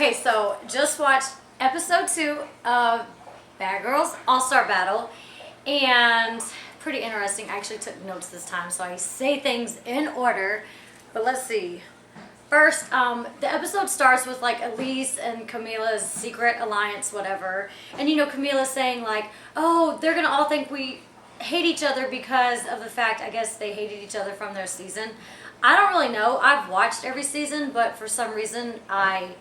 Okay, so just watched episode 2 of Bad Girls All-Star Battle, and pretty interesting. I actually took notes this time, so I say things in order. But let's see. First, the episode starts with like Elise and Camila's secret alliance, whatever. And you know, Camila's saying like, oh, they're gonna all think we hate each other because of the fact, I guess they hated each other from their season. I don't really know. I've watched every season, but for some reason I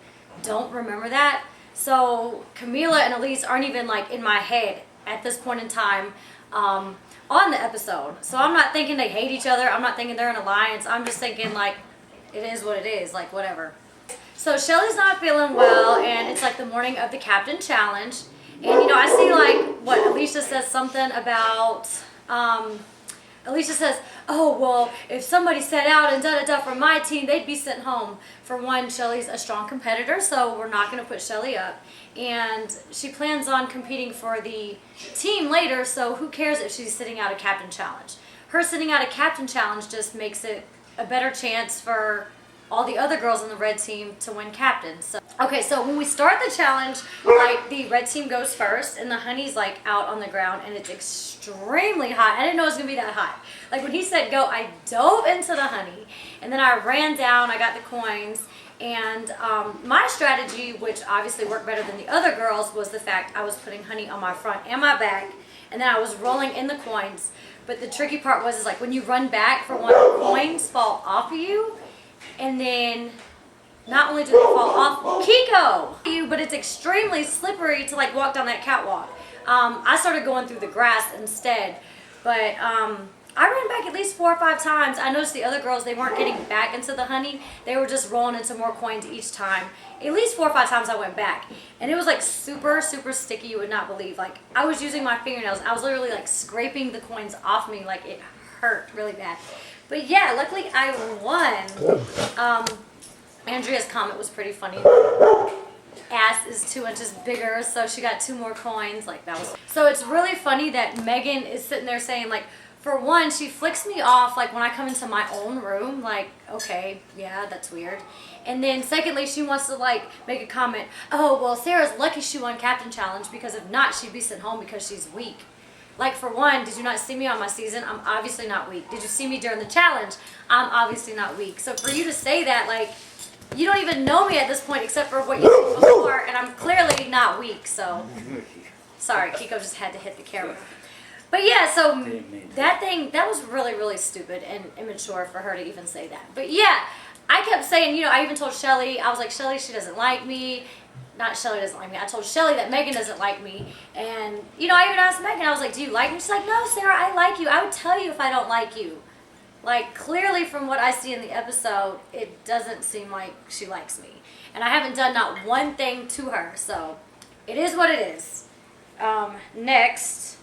don't remember that. So Camila and Elise aren't even like in my head at this point in time on the episode. So I'm not thinking they hate each other. I'm not thinking they're an alliance. I'm just thinking like it is what it is, like whatever. So Shelly's not feeling well, and it's like the morning of the Captain Challenge. And you know, I see like what Alicia says something about Alicia says, oh, well, if somebody set out and da-da-da from my team, they'd be sent home. For one, Shelly's a strong competitor, so we're not going to put Shelly up. And she plans on competing for the team later, so who cares if she's sitting out a Captain Challenge? Her sitting out a Captain Challenge just makes it a better chance for all the other girls on the red team to win captain. So okay, so when we start the challenge, like the red team goes first and the honey's like out on the ground and it's extremely hot. I didn't know it was gonna be that hot. Like when he said go, I dove into the honey and then I ran down, I got the coins, and my strategy, which obviously worked better than the other girls, was the fact I was putting honey on my front and my back, and then I was rolling in the coins. But the tricky part was is like when you run back for one, the coins fall off of you. And then not only do they fall off Kiko, but it's extremely slippery to like walk down that catwalk. I started going through the grass instead, but I ran back at least 4 or 5 times. I noticed the other girls, they weren't getting back into the honey. They were just rolling into more coins each time. At least 4 or 5 times I went back. And it was like super, super sticky, you would not believe. Like I was using my fingernails. I was literally like scraping the coins off me, like it hurt really bad. But yeah, luckily I won. Andrea's comment was pretty funny. Ass is 2 inches bigger, so she got 2 more coins. Like that was. So it's really funny that Megan is sitting there saying like, for one, she flicks me off like when I come into my own room. Like, okay, yeah, that's weird. And then secondly, she wants to like make a comment. Oh, well, Sarah's lucky she won Captain Challenge because if not, she'd be sent home because she's weak. Like for one, did you not see me on my season? I'm obviously not weak. Did you see me during the challenge? I'm obviously not weak. So for you to say that, like, you don't even know me at this point except for what you did before, and I'm clearly not weak, so. Sorry, Kiko just had to hit the camera. But yeah, so that thing, that was really, really stupid and immature for her to even say that. But yeah, I kept saying, you know, I even told Shelly, I was like, Shelly, she doesn't like me. Not Shelly doesn't like me. I told Shelly that Megan doesn't like me. And, you know, I even asked Megan, I was like, do you like me? She's like, no, Sarah, I like you. I would tell you if I don't like you. Like, clearly from what I see in the episode, it doesn't seem like she likes me. And I haven't done not one thing to her. So, it is what it is. Next.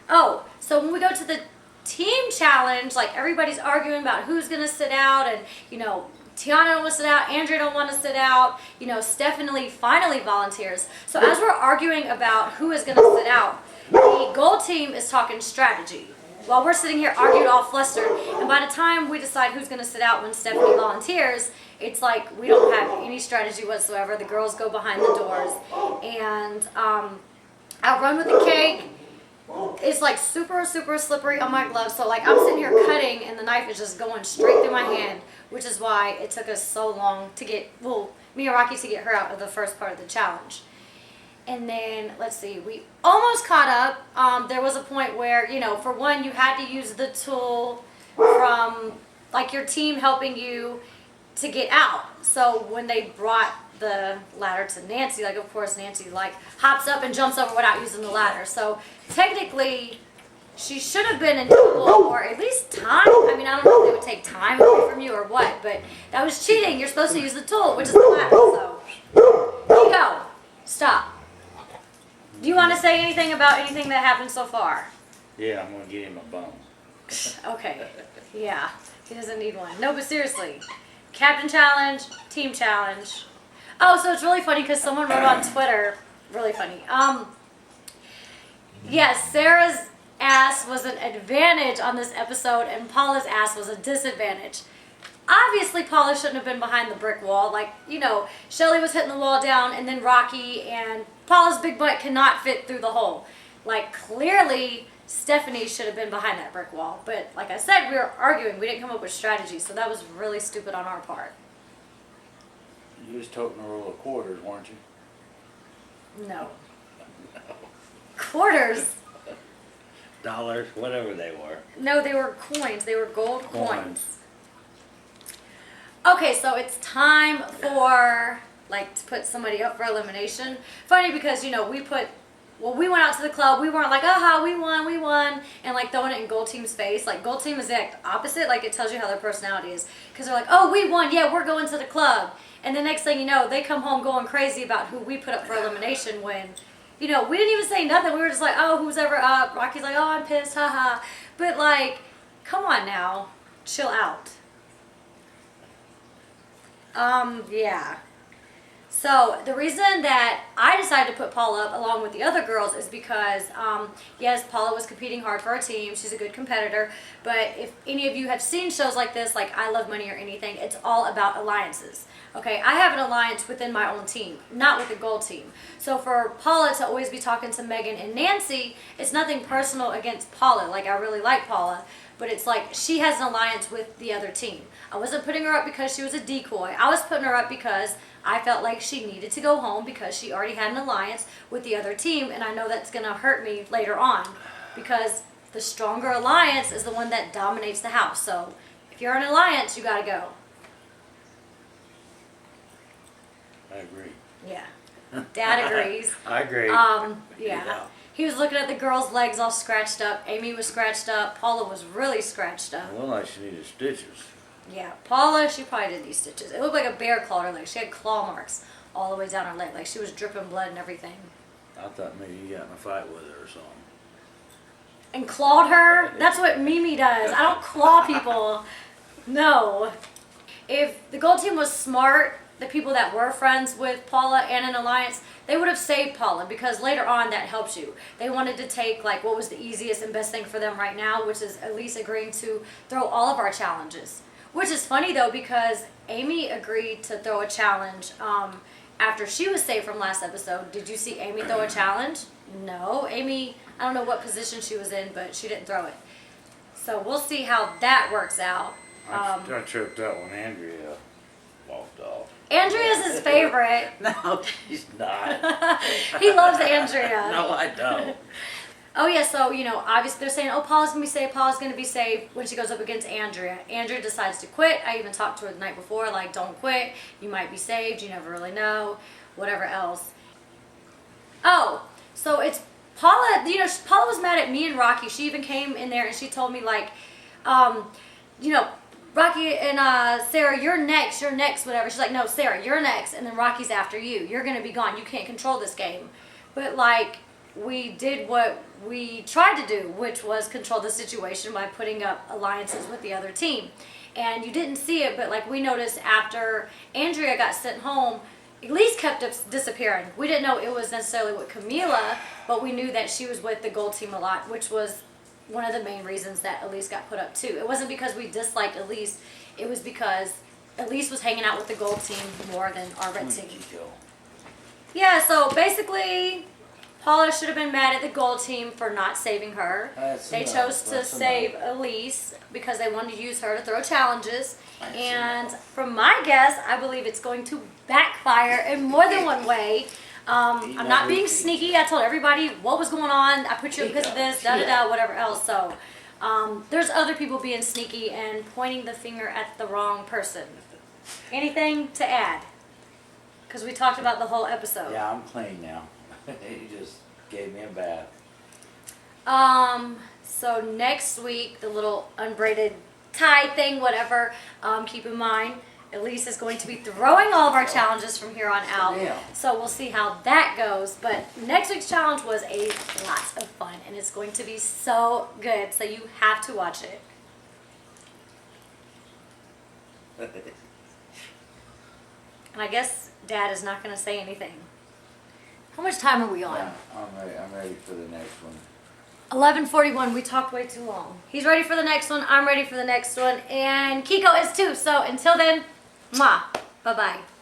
Oh, so when we go to the team challenge, like, everybody's arguing about who's going to sit out and, you know, Tiana don't want to sit out, Andrea don't want to sit out, you know, Stephanie finally volunteers. So as we're arguing about who is going to sit out, the gold team is talking strategy. While we're sitting here arguing all flustered, and by the time we decide who's going to sit out when Stephanie volunteers, it's like we don't have any strategy whatsoever. The girls go behind the doors, and I'll run with the cake. It's like super, super slippery on my glove. So like I'm sitting here cutting and the knife is just going straight through my hand, which is why it took us so long to get, well, me and Rocky to get her out of the first part of the challenge. And then, let's see, we almost caught up. There was a point where, you know, for one, you had to use the tool from like your team helping you to get out. So when they brought the ladder to Nancy, like of course Nancy like hops up and jumps over without using the ladder. So technically she should have been in trouble, or at least time. I mean, I don't know if they would take time away from you or what, but that was cheating. You're supposed to use the tool, which is the ladder. So Nico, stop. Do you want to say anything about anything that happened so far? Yeah, I'm gonna get him a bone. Okay. Yeah, he doesn't need one. No, but seriously, Captain Challenge, Team Challenge. Oh, so it's really funny because someone wrote on Twitter, really funny. Yes, Sarah's ass was an advantage on this episode and Paula's ass was a disadvantage. obviously Paula shouldn't have been behind the brick wall. Like, you know, Shelly was hitting the wall down, and then Rocky, and Paula's big butt cannot fit through the hole. Like, clearly Stephanie should have been behind that brick wall. But like I said, we were arguing. We didn't come up with strategy, so that was really stupid on our part. You was toting a roll of quarters, weren't you? No. Quarters? Dollars, whatever they were. No, they were coins. They were gold coins. Coins. Okay, so it's time for, like, to put somebody up for elimination. Funny because, you know, we went out to the club. We weren't like, aha, we won. And, like, throwing it in Gold Team's face. Like, Gold Team is the opposite. Like, it tells you how their personality is. Because they're like, oh, we won. Yeah, we're going to the club. And the next thing you know, they come home going crazy about who we put up for elimination when, you know, we didn't even say nothing. We were just like, oh, who's ever up? Rocky's like, oh, I'm pissed, haha. But, like, come on now. Chill out. Yeah. So the reason that I decided to put Paula up along with the other girls is because, yes, Paula was competing hard for our team. She's a good competitor. But if any of you have seen shows like this, like I Love Money or anything, it's all about alliances. Okay, I have an alliance within my own team, not with the gold team. So for Paula to always be talking to Megan and Nancy, it's nothing personal against Paula. Like, I really like Paula. But it's like she has an alliance with the other team. I wasn't putting her up because she was a decoy. I was putting her up because I felt like she needed to go home because she already had an alliance with the other team, and I know that's going to hurt me later on because the stronger alliance is the one that dominates the house. So if you're in an alliance, you got to go. I agree. Yeah. Dad agrees. I agree. Yeah. He was looking at the girls' legs all scratched up. Amy was scratched up. Paula was really scratched up. It looked like she needed stitches. Yeah, Paula, she probably did these stitches. It looked like a bear clawed her leg. She had claw marks all the way down her leg. Like she was dripping blood and everything. I thought maybe you got in a fight with her or something. And clawed her? That's what Mimi does. I don't claw people. No. If the gold team was smart, the people that were friends with Paula and an alliance, they would have saved Paula because later on that helps you. They wanted to take like what was the easiest and best thing for them right now, which is at least agreeing to throw all of our challenges. Which is funny though because Amy agreed to throw a challenge after she was saved from last episode. Did you see Amy throw a challenge? No. Amy, I don't know what position she was in, but she didn't throw it. So we'll see how that works out. I tripped out when Andrea walked off. Andrea's his favorite. No, she's not. He loves Andrea. No, I don't. Oh yeah, so you know, obviously they're saying, oh, Paula's gonna be saved, Paula's gonna be saved when she goes up against Andrea. Andrea decides to quit. I even talked to her the night before, like, don't quit. You might be saved, you never really know, whatever else. Oh, so it's Paula, you know, Paula was mad at me and Rocky. She even came in there and she told me like, you know, Rocky and Sarah, you're next, whatever. She's like, no, Sarah, you're next, and then Rocky's after you. You're gonna be gone. You can't control this game. But like, we did what we tried to do, which was control the situation by putting up alliances with the other team. And you didn't see it, but like we noticed after Andrea got sent home, Elise kept disappearing. We didn't know it was necessarily with Camila, but we knew that she was with the gold team a lot, which was one of the main reasons that Elise got put up too. It wasn't because we disliked Elise, it was because Elise was hanging out with the gold team more than our red team. Yeah, so basically, Paula should have been mad at the gold team for not saving her. They chose to save Elise because they wanted to use her to throw challenges. And from my guess, I believe it's going to backfire in more than one way. I'm not being sneaky. I told everybody what was going on. I put you up because of this, da-da-da, whatever else. So there's other people being sneaky and pointing the finger at the wrong person. Anything to add? Because we talked about the whole episode. Yeah, I'm clean now. You just gave me a bath. So next week, the little unbraided tie thing, whatever, keep in mind, Elise is going to be throwing all of our challenges from here on out. Yeah. So we'll see how that goes. But next week's challenge was a lot of fun, and it's going to be so good. So you have to watch it. And I guess Dad is not going to say anything. How much time are we on? Yeah, I'm ready for the next one. 11:41. We talked way too long. He's ready for the next one. I'm ready for the next one. And Kiko is too. So until then, mwah. Bye-bye.